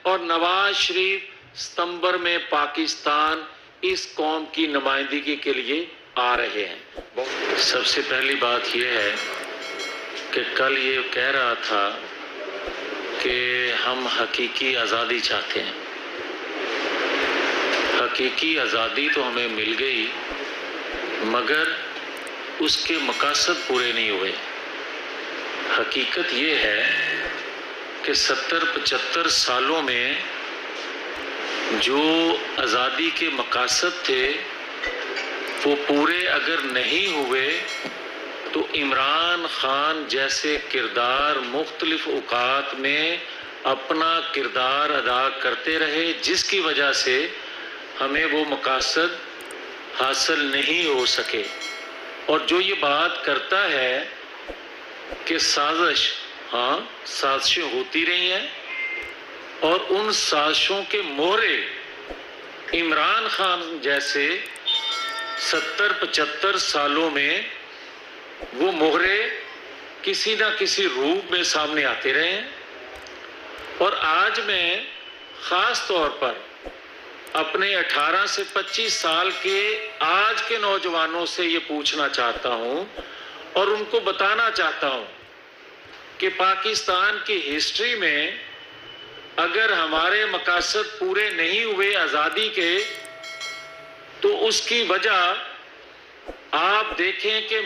اور نواز شریف ستمبر میں پاکستان اس قوم کی نمائندگی کے لیے آ رہے ہیں۔ سب سے پہلی بات یہ ہے کہ کل یہ کہہ رہا تھا کہ ہم حقیقی آزادی چاہتے ہیں۔ حقیقی آزادی تو ہمیں مل گئی، مگر اس کے مقاصد پورے نہیں ہوئے۔ حقیقت یہ ہے کہ 70-75 سالوں میں جو آزادی کے مقاصد تھے وہ پورے اگر نہیں ہوئے تو عمران خان جیسے کردار مختلف اوقات میں اپنا کردار ادا کرتے رہے، جس کی وجہ سے ہمیں وہ مقاصد حاصل نہیں ہو سکے۔ اور جو یہ بات کرتا ہے کہ سازشیں ہوتی رہی ہیں اور ان سازشوں کے مہرے عمران خان جیسے 70-75 سالوں میں وہ مہرے کسی نہ کسی روپ میں سامنے آتے رہے ہیں۔ اور آج میں خاص طور پر اپنے 18 سے 25 سال کے آج کے نوجوانوں سے یہ پوچھنا چاہتا ہوں اور ان کو بتانا چاہتا ہوں کہ پاکستان کی ہسٹری میں اگر ہمارے مقاصد پورے نہیں ہوئے آزادی کے تو اس کی وجہ آپ دیکھیں کہ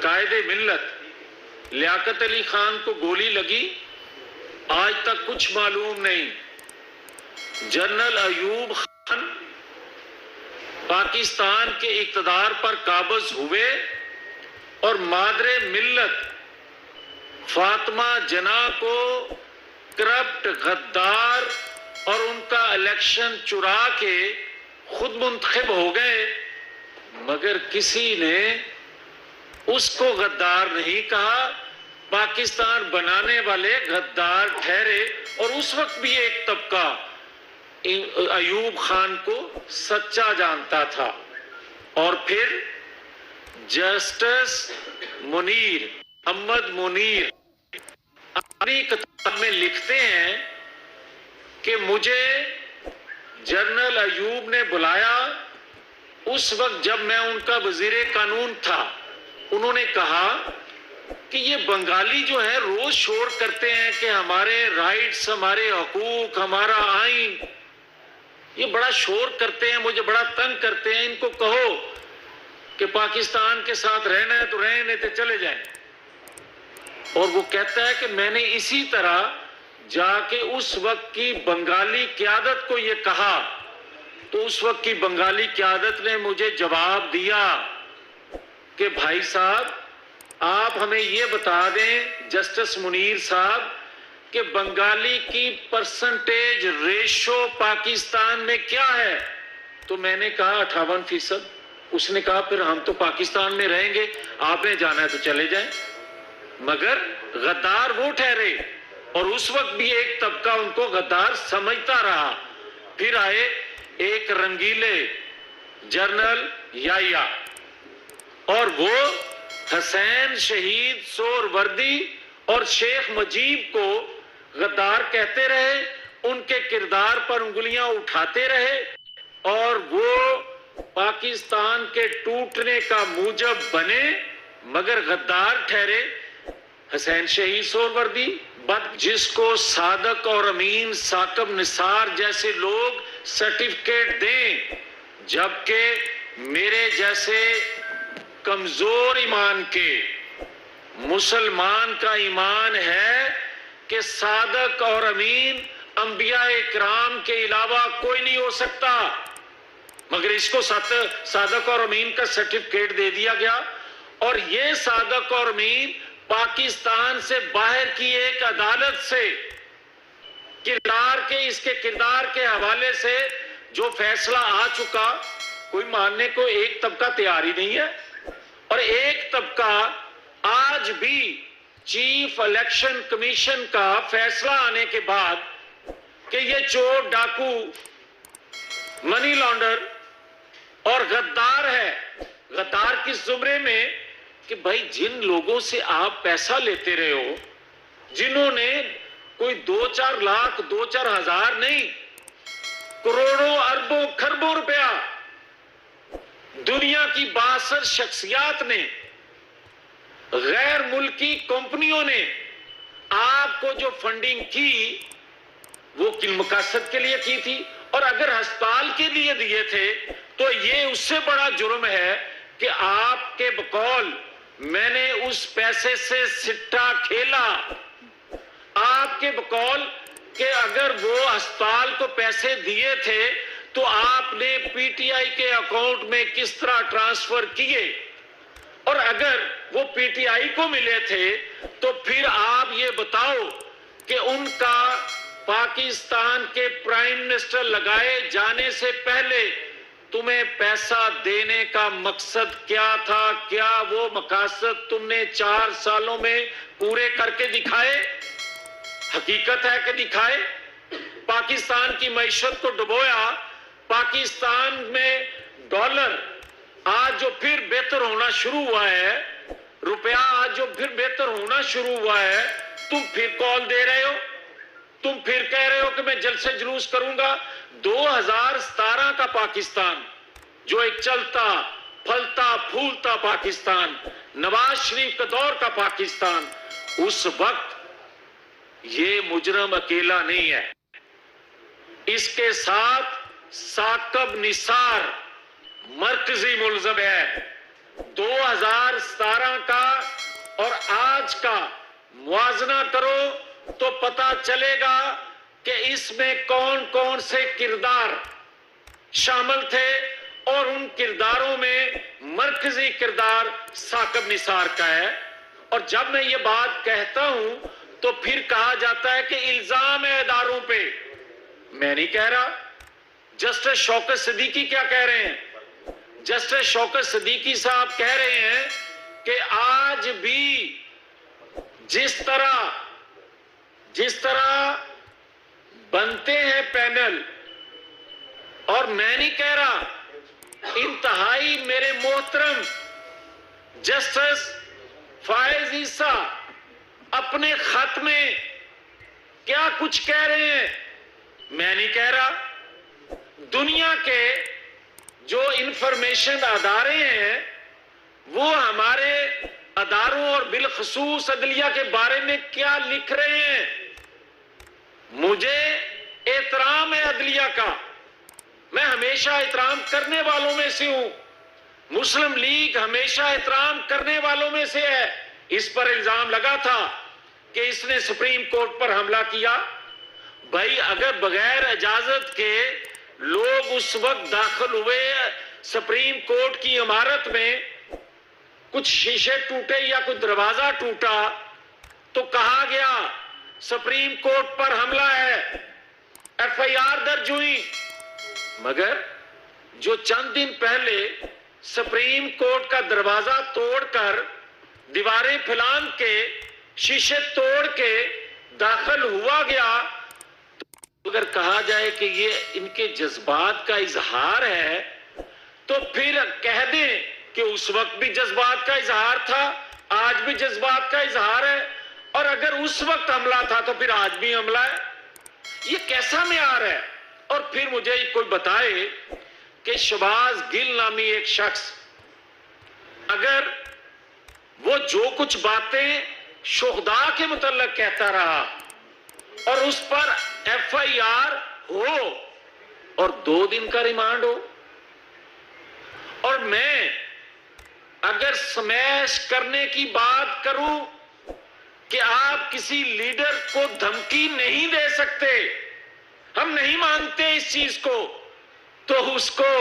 قائد ملت لیاقت علی خان کو گولی لگی، آج تک کچھ معلوم نہیں۔ جنرل ایوب خان پاکستان کے اقتدار پر قابض ہوئے اور مادر ملت فاطمہ جناح کو کرپٹ غدار اور ان کا الیکشن چرا کے خود منتخب ہو گئے، مگر کسی نے اس کو غدار نہیں کہا۔ پاکستان بنانے والے غدار ٹھہرے اور اس وقت بھی ایک طبقہ ایوب خان کو سچا جانتا تھا۔ اور پھر جسٹس منیر محمد منیر اپنی کتاب میں لکھتے ہیں کہ مجھے جنرل ایوب نے بلایا اس وقت جب میں ان کا وزیر قانون تھا۔ انہوں نے کہا کہ یہ بنگالی جو ہے روز شور کرتے ہیں کہ ہمارے رائٹس، ہمارے حقوق، ہمارا آئین، یہ بڑا شور کرتے ہیں، مجھے بڑا تنگ کرتے ہیں، ان کو کہو کہ پاکستان کے ساتھ رہنا ہے تو رہیں، نہیں تو چلے جائیں۔ اور وہ کہتا ہے کہ میں نے اسی طرح جا کے اس وقت کی بنگالی قیادت کو یہ کہا تو اس وقت کی بنگالی قیادت نے مجھے جواب دیا کہ بھائی صاحب آپ ہمیں یہ بتا دیں جسٹس منیر صاحب کہ بنگالی کی پرسنٹیج ریشو پاکستان میں کیا ہے؟ تو میں نے کہا 58%۔ اس نے کہا پھر ہم تو پاکستان میں رہیں گے، آپ نے جانا ہے تو چلے جائیں۔ مگر غدار وہ ٹھہرے اور اس وقت بھی ایک طبقہ ان کو غدار سمجھتا رہا۔ پھر آئے ایک رنگیلے جنرل یایا اور وہ حسین شہید سہروردی اور شیخ مجیب کو غدار کہتے رہے، ان کے کردار پر انگلیاں اٹھاتے رہے اور وہ پاکستان کے ٹوٹنے کا موجب بنے مگر غدار ٹھہرے۔ حسین شہید سہروردی جس کو صادق اور امین ثاقب نثار جیسے لوگ سرٹیفکیٹ دیں، جبکہ میرے جیسے کمزور ایمان کے مسلمان کا ایمان ہے کہ صادق اور امین انبیاء اکرام کے علاوہ کوئی نہیں ہو سکتا، مگر اس کو صادق اور امین کا سرٹیفکیٹ دے دیا گیا۔ اور یہ صادق اور امین پاکستان سے باہر کی ایک عدالت سے اس کے کردار کے حوالے سے جو فیصلہ آ چکا، کوئی ماننے کو ایک طبقہ تیار ہی نہیں ہے۔ اور ایک طبقہ آج بھی چیف الیکشن کمیشن کا فیصلہ آنے کے بعد کہ یہ چور، ڈاکو، منی لانڈر اور غدار ہے۔ غدار کس زمرے میں؟ کہ بھائی جن لوگوں سے آپ پیسہ لیتے رہے ہو، جنہوں نے کوئی 2-4 لاکھ 2-4 ہزار نہیں، کروڑوں اربوں کھربوں روپیہ دنیا کی 62 شخصیات نے، غیر ملکی کمپنیوں نے آپ کو جو فنڈنگ کی وہ کن مقاصد کے لیے کی تھی؟ اور اگر ہسپتال کے لیے دیے تھے تو یہ اس سے بڑا جرم ہے کہ آپ کے بقول میں نے اس پیسے سے سٹا کھیلا، آپ کے بقول کہ اگر وہ ہسپتال کو پیسے دیے تھے تو آپ نے پی ٹی آئی کے اکاؤنٹ میں کس طرح ٹرانسفر کیے، اور اگر وہ پی ٹی آئی کو ملے تھے تو پھر آپ یہ بتاؤ کہ ان کا پاکستان کے پرائم منسٹر لگائے جانے سے پہلے تمہیں پیسہ دینے کا مقصد کیا تھا؟ کیا وہ مقاصد تم نے 4 سالوں میں پورے کر کے دکھائے؟ حقیقت ہے کہ دکھائے؟ پاکستان کی معیشت کو ڈبویا، پاکستان میں ڈالر آج جو پھر بہتر ہونا شروع ہوا ہے، روپیہ آج جو پھر بہتر ہونا شروع ہوا ہے، تم پھر کال دے رہے ہو، تم پھر کہہ رہے ہو کہ میں جلسے جلوس کروں گا۔ 2017 کا پاکستان، جو ایک چلتا پھلتا پھولتا پاکستان، نواز شریف کے دور کا پاکستان، اس وقت یہ مجرم اکیلا نہیں ہے، اس کے ساتھ ثاقب نثار مرکزی ملزم ہے۔ 2017 کا اور آج کا موازنہ کرو تو پتہ چلے گا کہ اس میں کون کون سے کردار شامل تھے، اور ان کرداروں میں مرکزی کردار ثاقب نثار کا ہے۔ اور جب میں یہ بات کہتا ہوں تو پھر کہا جاتا ہے کہ الزام ہے اداروں پہ، میں نہیں کہہ رہا۔ جسٹس شوکت صدیقی کیا کہہ رہے ہیں؟ جسٹس شوکت صدیقی صاحب کہہ رہے ہیں کہ آج بھی جس طرح بنتے ہیں پینل، اور میں نہیں کہہ رہا، انتہائی میرے محترم جسٹس فائز عیسیٰ اپنے خط میں کیا کچھ کہہ رہے ہیں، میں نہیں کہہ رہا۔ دنیا کے جو انفارمیشن ادارے ہیں وہ ہمارے اداروں اور بالخصوص عدلیہ کے بارے میں کیا لکھ رہے ہیں۔ مجھے احترام ہے عدلیہ کا، میں ہمیشہ احترام کرنے والوں میں سے ہوں، مسلم لیگ ہمیشہ احترام کرنے والوں میں سے ہے۔ اس پر الزام لگا تھا کہ اس نے سپریم کورٹ پر حملہ کیا۔ بھائی اگر بغیر اجازت کے لوگ اس وقت داخل ہوئے سپریم کورٹ کی عمارت میں، کچھ شیشے ٹوٹے یا کوئی دروازہ ٹوٹا تو کہا گیا سپریم کورٹ پر حملہ ہے، ایف آئی آر درج ہوئی، مگر جو چند دن پہلے سپریم کورٹ کا دروازہ توڑ کر، دیواریں پھلان کے، شیشے توڑ کے داخل ہوا گیا، اگر کہا جائے کہ یہ ان کے جذبات کا اظہار ہے تو پھر کہہ دیں کہ اس وقت بھی جذبات کا اظہار تھا، آج بھی جذبات کا اظہار ہے، اور اگر اس وقت حملہ تھا تو پھر آج بھی حملہ ہے۔ یہ کیسا معیار ہے؟ اور پھر مجھے کوئی بتائے کہ شہباز گل نامی ایک شخص، اگر وہ جو کچھ باتیں شہداء کے متعلق کہتا رہا اور اس پر ایف آئی آر ہو اور 2 دن کا ریمانڈ ہو، اور میں اگر سمیش کرنے کی بات کروں کہ آپ کسی لیڈر کو دھمکی نہیں دے سکتے، ہم نہیں مانتے اس چیز کو، تو اس کو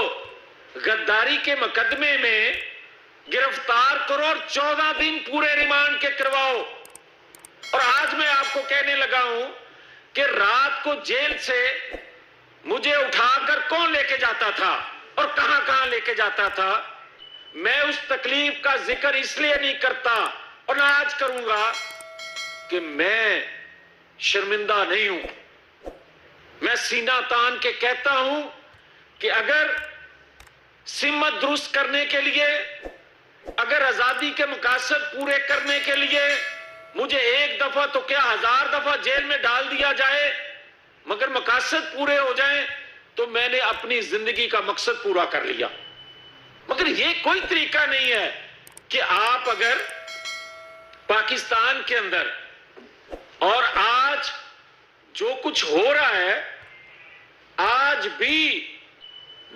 غداری کے مقدمے میں گرفتار کرو اور 14 دن پورے ریمانڈ کے کرواؤ۔ اور آج میں آپ کو کہنے لگا ہوں کہ رات کو جیل سے مجھے اٹھا کر کون لے کے جاتا تھا اور کہاں کہاں لے کے جاتا تھا، میں اس تکلیف کا ذکر اس لیے نہیں کرتا اور نہ آج کروں گا کہ میں شرمندہ نہیں ہوں۔ میں سینہ تان کے کہتا ہوں کہ اگر سمت درست کرنے کے لیے، اگر آزادی کے مقاصد پورے کرنے کے لیے مجھے ایک دفعہ دفعہ تو کیا 1000 دفعہ جیل میں ڈال دیا جائے مگر مقاصد پورے ہو جائیں تو میں نے اپنی زندگی کا مقصد پورا کر لیا. مگر یہ کوئی طریقہ نہیں ہے کہ آپ اگر پاکستان کے اندر اور آج جو کچھ ہو رہا ہے, آج بھی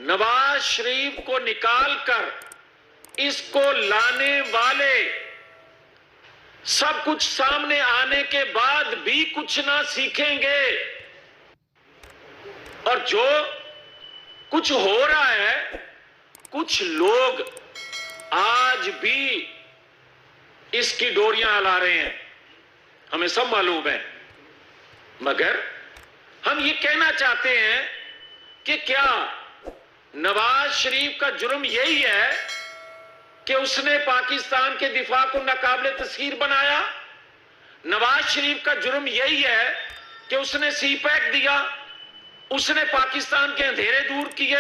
نواز شریف کو نکال کر اس کو لانے والے سب کچھ سامنے آنے کے بعد بھی کچھ نہ سیکھیں گے, اور جو کچھ ہو رہا ہے کچھ لوگ آج بھی اس کی ڈوریاں ہلا رہے ہیں, ہمیں سب معلوم ہے. مگر ہم یہ کہنا چاہتے ہیں کہ کیا نواز شریف کا جرم یہی ہے کہ اس نے پاکستان کے دفاع کو ناقابل تسخیر بنایا؟ نواز شریف کا جرم یہی ہے کہ اس نے سی پیک دیا, اس نے پاکستان کے اندھیرے دور کیے,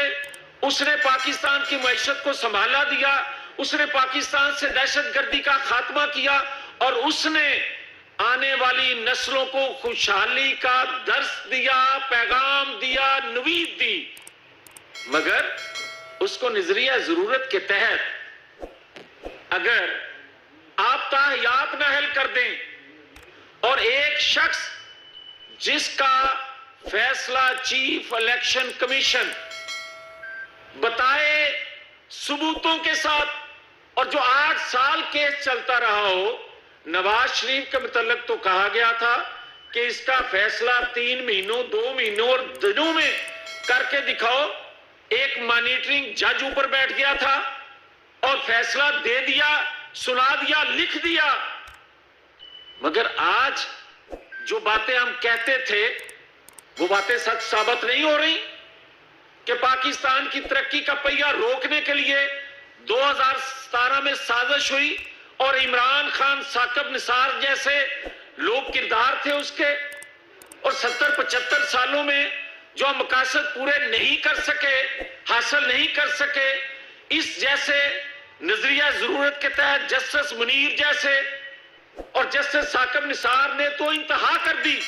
اس نے پاکستان کی معیشت کو سنبھالا دیا, اس نے پاکستان سے دہشت گردی کا خاتمہ کیا, اور اس نے آنے والی نسلوں کو خوشحالی کا درس دیا, پیغام دیا, نوید دی. مگر اس کو نظریہ ضرورت کے تحت اگر آپ تاحیات نہ حل کر دیں اور ایک شخص جس کا فیصلہ چیف الیکشن کمیشن بتائے ثبوتوں کے ساتھ, اور جو 8 سال کیس چلتا رہا ہو, نواز شریف کے متعلق تو کہا گیا تھا کہ اس کا فیصلہ 3 مہینوں 2 مہینوں اور دنوں میں کر کے دکھاؤ. ایک مانیٹرنگ جج اوپر بیٹھ گیا تھا اور فیصلہ دے دیا, سنا دیا, لکھ دیا. مگر آج جو باتیں ہم کہتے تھے وہ باتیں سچ ثابت نہیں ہو رہی کہ پاکستان کی ترقی کا پہیہ روکنے کے لیے 2017 میں سازش ہوئی اور عمران خان, ثاقب نثار جیسے لوگ کردار تھے اس کے, اور 70-75 سالوں میں جو ہم مقاصد پورے نہیں کر سکے, حاصل نہیں کر سکے, اس جیسے نظریہ ضرورت کے تحت جسٹس منیر جیسے اور جسٹس ثاقب نثار نے تو انتہا کر دی.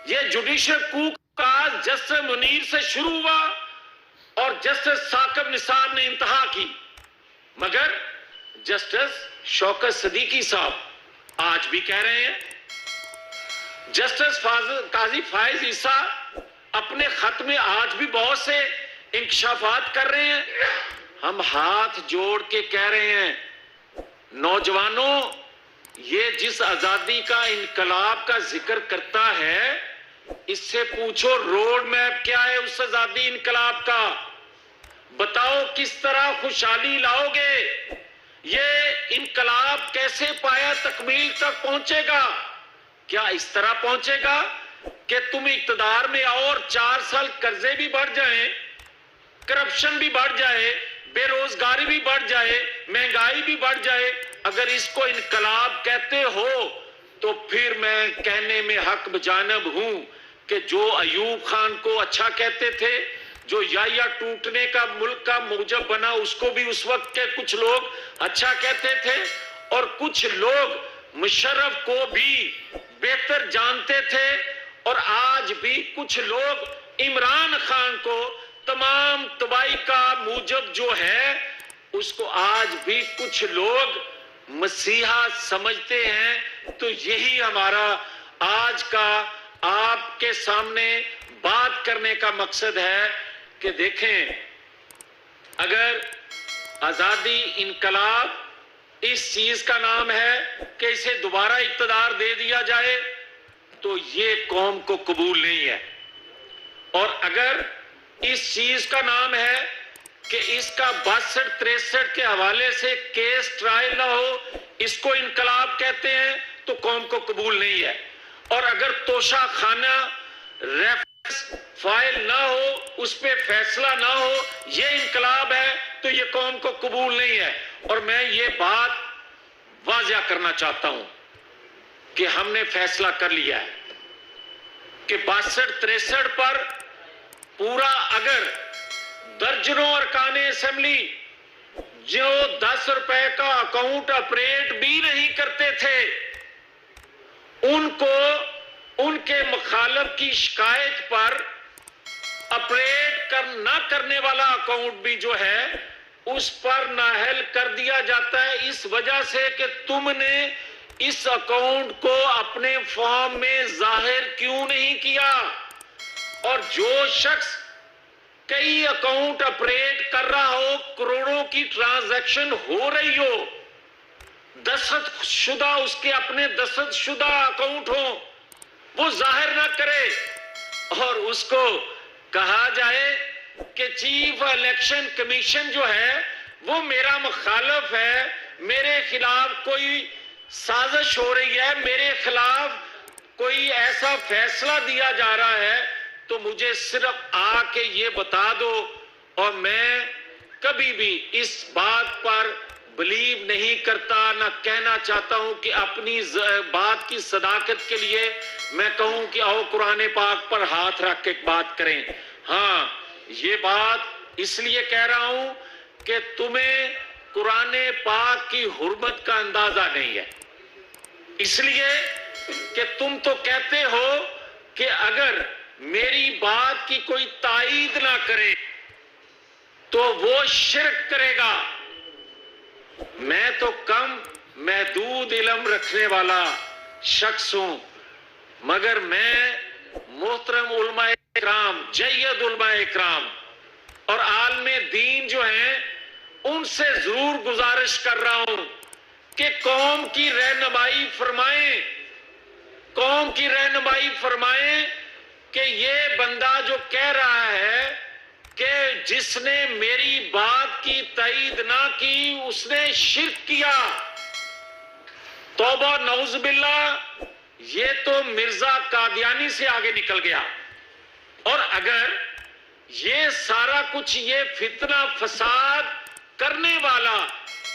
یہ جوڈیشل کوک کا جسٹس منیر سے شروع ہوا اور جسٹس ثاقب نثار نے انتہا کی. مگر جسٹس شوکت صدیقی صاحب آج بھی کہہ رہے ہیں, جسٹس قاضی فائز عیسیٰ اپنے خط میں آج بھی بہت سے انکشافات کر رہے ہیں. ہم ہاتھ جوڑ کے کہہ رہے ہیں, نوجوانوں, یہ جس آزادی کا انقلاب کا ذکر کرتا ہے اس سے پوچھو روڈ میپ کیا ہے اس آزادی انقلاب کا. بتاؤ کس طرح خوشحالی لاؤ گے, یہ انقلاب کیسے پایا تکمیل تک پہنچے گا؟ کیا اس طرح پہنچے گا کہ تم اقتدار میں آؤ اور 4 سال قرضے بھی بڑھ جائیں, کرپشن بھی بڑھ جائے, بے روزگاری بھی بڑھ جائے, مہنگائی بھی بڑھ جائے؟ اگر اس کو انقلاب کہتے ہو تو پھر میں کہنے میں حق بجانب ہوں کہ جو ایوب خان کو اچھا کہتے تھے, جو یا ٹوٹنے کا ملک کا موجب بنا اس کو بھی اس وقت کے کچھ لوگ اچھا کہتے تھے, اور کچھ لوگ مشرف کو بھی بہتر جانتے تھے, اور آج بھی کچھ لوگ عمران خان کو تمام تباہی کا موجب جو ہے اس کو آج بھی کچھ لوگ مسیحا سمجھتے ہیں. تو یہی ہمارا آج کا آپ کے سامنے بات کرنے کا مقصد ہے کہ دیکھیں, اگر آزادی انقلاب اس چیز کا نام ہے کہ اسے دوبارہ اقتدار دے دیا جائے تو یہ قوم کو قبول نہیں ہے, اور اگر اس چیز کا نام ہے کہ اس کا 62-63 کے حوالے سے کیس ٹرائل نہ ہو, اس کو انقلاب کہتے ہیں تو قوم کو قبول نہیں ہے. اور اگر توشہ خانہ ریفرنس فائل نہ ہو, اس پہ فیصلہ نہ ہو, یہ انقلاب ہے تو یہ قوم کو قبول نہیں ہے. اور میں یہ بات واضح کرنا چاہتا ہوں کہ ہم نے فیصلہ کر لیا ہے کہ 62-63 پر پورا, اگر درجنوں ارکان اسمبلی جو 10 روپے کا اکاؤنٹ آپریٹ بھی نہیں کرتے تھے کے مخالف کی شکایت پر آپریٹ نہ کرنے والا اکاؤنٹ بھی جو ہے اس پر نااہل کر دیا جاتا ہے، اس وجہ سے کہ تم نے اس اکاؤنٹ کو اپنے فارم میں ظاہر کیوں نہیں کیا۔ اور جو شخص کئی اکاؤنٹ آپریٹ کر رہا ہو، کروڑوں کی ٹرانزیکشن ہو رہی ہو، دستخط شدہ اس کے اپنے دستخط شدہ اکاؤنٹ ہوں، وہ ظاہر نہ کرے اور اس کو کہا جائے کہ چیف الیکشن کمیشن جو ہے وہ میرا مخالف ہے، میرے خلاف کوئی سازش ہو رہی ہے، میرے خلاف کوئی ایسا فیصلہ دیا جا رہا ہے، تو مجھے صرف آ کے یہ بتا دو، اور میں کبھی بھی اس بات پر بلیو نہیں کرتا، نہ کہنا چاہتا ہوں کہ اپنی بات کی صداقت کے لیے میں کہوں کہ آؤ قرآن پاک پر ہاتھ رکھ کے بات کریں۔ ہاں، یہ بات اس لیے کہہ رہا ہوں کہ تمہیں قرآن پاک کی حرمت کا اندازہ نہیں ہے، اس لیے کہ تم تو کہتے ہو کہ اگر میری بات کی کوئی تائید نہ کرے تو وہ شرک کرے گا۔ میں تو کم محدود علم رکھنے والا شخص ہوں، مگر میں محترم علماء اکرام، جید علماء اکرام اور عالم دین جو ہیں ان سے ضرور گزارش کر رہا ہوں کہ قوم کی رہنمائی فرمائیں، قوم کی رہنمائی فرمائیں کہ یہ بندہ جو کہہ رہا ہے کہ جس نے میری بات کی تائید نہ کی اس نے شرک کیا، توبہ نعوذ باللہ، یہ تو مرزا قادیانی سے آگے نکل گیا۔ اور اگر یہ سارا کچھ یہ فتنہ فساد کرنے والا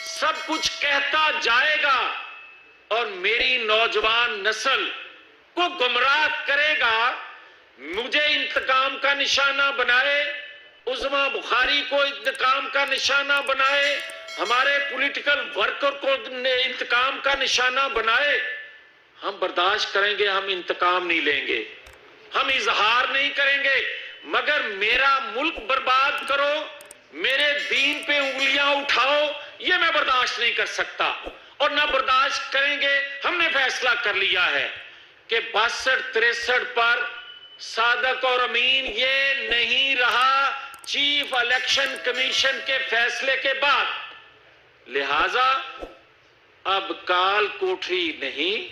سب کچھ کہتا جائے گا اور میری نوجوان نسل کو گمراہ کرے گا، مجھے انتقام کا نشانہ بنائے، عظما بخاری کو انتقام کا نشانہ بنائے، ہمارے پولیٹیکل ورکر کو انتقام کا نشانہ بنائے، ہم برداشت کریں گے، ہم انتقام نہیں لیں گے، ہم اظہار نہیں کریں گے، مگر میرا ملک برباد کرو، میرے دین پہ انگلیاں اٹھاؤ، یہ میں برداشت نہیں کر سکتا اور نہ برداشت کریں گے۔ ہم نے فیصلہ کر لیا ہے کہ 62-63 پر صادق اور امین یہ نہیں رہا چیف الیکشن کمیشن کے فیصلے کے بعد، لہذا اب کال کوٹری نہیں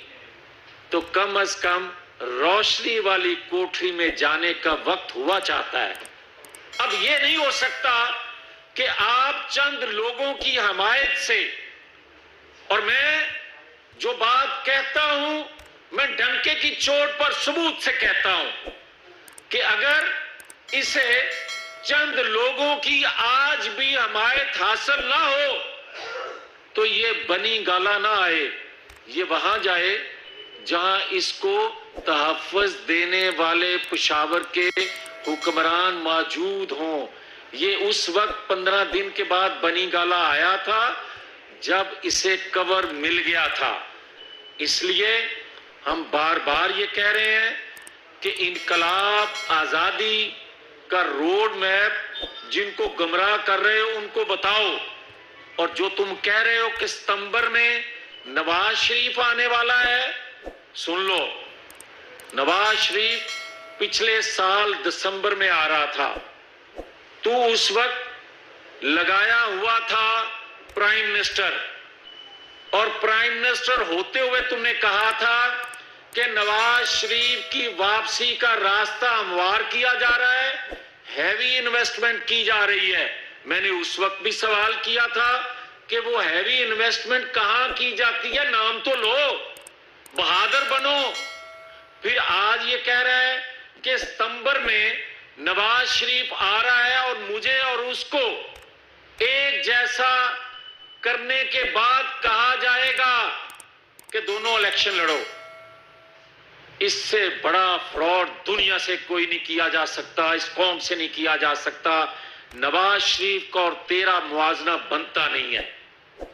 تو کم از کم روشنی والی کوٹری میں جانے کا وقت ہوا چاہتا ہے۔ اب یہ نہیں ہو سکتا کہ آپ چند لوگوں کی حمایت سے، اور میں جو بات کہتا ہوں میں ڈنکے کی چوٹ پر ثبوت سے کہتا ہوں کہ اگر اسے چند لوگوں کی آج بھی حمایت حاصل نہ ہو تو یہ بنی گالا نہ آئے، یہ وہاں جائے جہاں اس کو تحفظ دینے والے پشاور کے حکمران موجود ہوں۔ یہ اس وقت 15 دن کے بعد بنی گالا آیا تھا جب اسے کور مل گیا تھا۔ اس لیے ہم بار بار یہ کہہ رہے ہیں کہ انقلاب آزادی کا روڈ میپ جن کو گمراہ کر رہے ہو ان کو بتاؤ، اور جو تم کہہ رہے ہو کہ ستمبر میں نواز شریف آنے والا ہے، سن لو، نواز شریف پچھلے سال دسمبر میں آ رہا تھا، تو اس وقت لگایا ہوا تھا پرائم منسٹر، اور پرائم منسٹر ہوتے ہوئے تم نے کہا تھا کہ نواز شریف کی واپسی کا راستہ ہموار کیا جا رہا ہے، ہیوی انویسٹمنٹ کی جا رہی ہے۔ میں نے اس وقت بھی سوال کیا تھا کہ وہ ہیوی انویسٹمنٹ کہاں کی جاتی ہے، نام تو لو، بہادر بنو۔ پھر آج یہ کہہ رہا ہے کہ ستمبر میں نواز شریف آ رہا ہے اور مجھے اور اس کو ایک جیسا کرنے کے بعد کہا جائے گا کہ دونوں الیکشن لڑو۔ اس سے بڑا فراڈ دنیا سے کوئی نہیں کیا جا سکتا، اس قوم سے نہیں کیا جا سکتا۔ نواز شریف کا اور تیرا موازنہ بنتا نہیں ہے،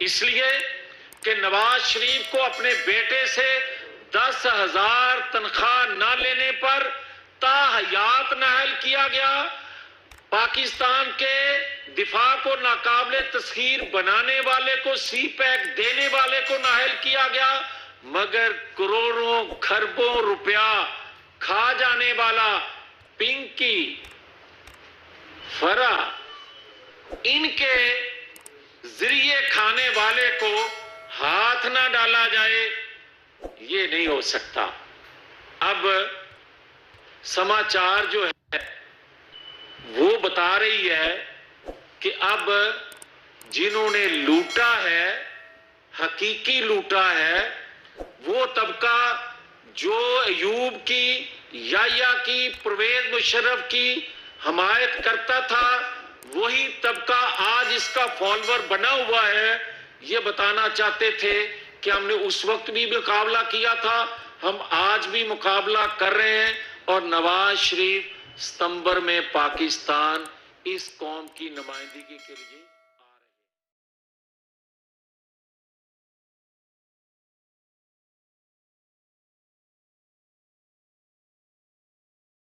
اس لیے کہ نواز شریف کو اپنے بیٹے سے 10,000 تنخواہ نہ لینے پر تاحیات نااہل کیا گیا، پاکستان کے دفاع کو ناقابل تسخیر بنانے والے کو، سی پیک دینے والے کو نااہل کیا گیا، مگر کروڑوں کھربوں روپیہ کھا جانے والا پنکی، فرا، ان کے ذریعے کھانے والے کو ہاتھ نہ ڈالا جائے، یہ نہیں ہو سکتا۔ اب سماچار جو ہے وہ بتا رہی ہے کہ اب جنہوں نے لوٹا ہے، حقیقی لوٹا ہے، وہ طبقہ جو ایوب کی، یحییٰ کی، پرویز مشرف کی حمایت کرتا تھا، وہی طبقہ آج اس کا فالوور بنا ہوا ہے۔ یہ بتانا چاہتے تھے کہ ہم نے اس وقت بھی مقابلہ کیا تھا، ہم آج بھی مقابلہ کر رہے ہیں، اور نواز شریف ستمبر میں پاکستان اس قوم کی نمائندگی کے لیے